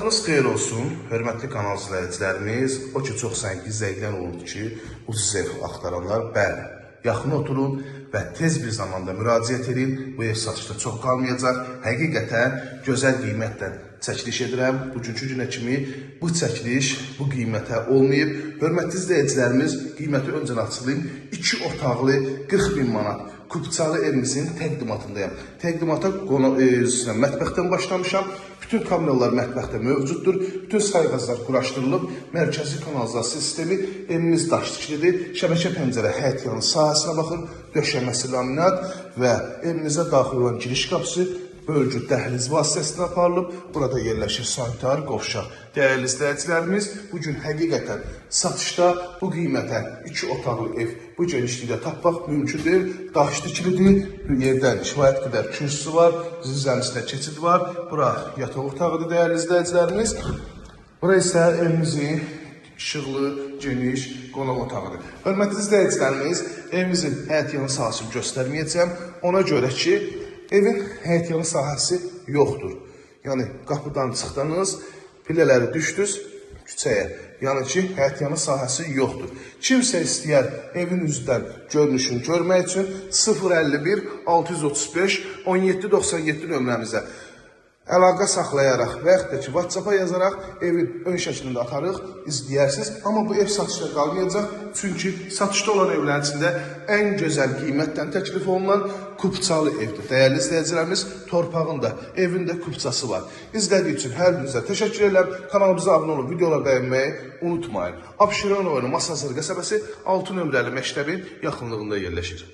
Vaxtınız xeyir olsun, hörmətli kanal izləyicilərimiz. O ki, çox zəngdən oldu ki, ucuz ev axtaranlar, bəli, yaxın oturun və tez bir zamanda müraciət edin. Bu ev satışda çox qalmayacaq. Həqiqətən gözəl qiymətlə çəkiliş edirəm. Bugünkü günə kimi bu çəkiliş bu qiymətə olmayıb. Hörmətli izləyicilərimiz, qiyməti öncən açılayım. 2 otaqlı 40.000 manat Kupçalı evimizin təqdimatındayım. Təqdimata mətbəxdən başlamışam. Bütün kameralar mətbəxdə mövcuddur. Bütün sayğaclar quraşdırılıb. Mərkəzi kanalizasiya sistemi evimiz daş tikilidir. Şəbəkə pəncərə həyət yanı sahəsinə baxın. Döşəməsi laminat və evimizə daxil olan giriş qapısı bölgü dəhliz vasitəsilə aparılıb. Burada yerləşir sanitar qovşaq. Dəyərli izləyicilərimiz, bugün həqiqətən satışda bu qiymətə 2 otaqlı ev bu genişlikdə tapmaq mümkündür. Daş tikilidir. Yerdən kifayət qədər kürsüsü var. Zəmisinə keçid var. Bura yataq otağıdır dəyərli izləyicilərimiz. Bura isə evimizin işıqlı, geniş qonaq otağıdır. Hörmətli izləyicilərimiz, evimizin həyət yanı sahəsini göstərməyəcəm. Ona görə ki, evin həyət yanı sahəsi yoxdur. Yəni, qapıdan çıxdınız, pillələri düşdünüz küçəyə. Yəni ki, həyət yanı sahəsi yoxdur. Kimsə istəyər evin üzdən görünüşünü görmək üçün 051 635 1797 nömrəmizə əlaqə saxlayaraq və yaxud da ki, WhatsApp-a yazaraq evin ön şəklində atarıq, izləyərsiniz. Amma bu ev satışda qalmayacaq. Çünki satışda olan evlərin içində ən gözəl qiymətdən təklif olunan Kupçalı evdir. Dəyərli izləyicilərimiz, torpağında, evində kupçası var. İzlədiyi üçün hər birinizə təşəkkür edirəm. Kanalımıza abunə olub, videoları bəyənməyi unutmayın. Abşeron rayonu Masazır qəsəbəsi 6 nömrəli məktəbin yaxınlığında yerləşir.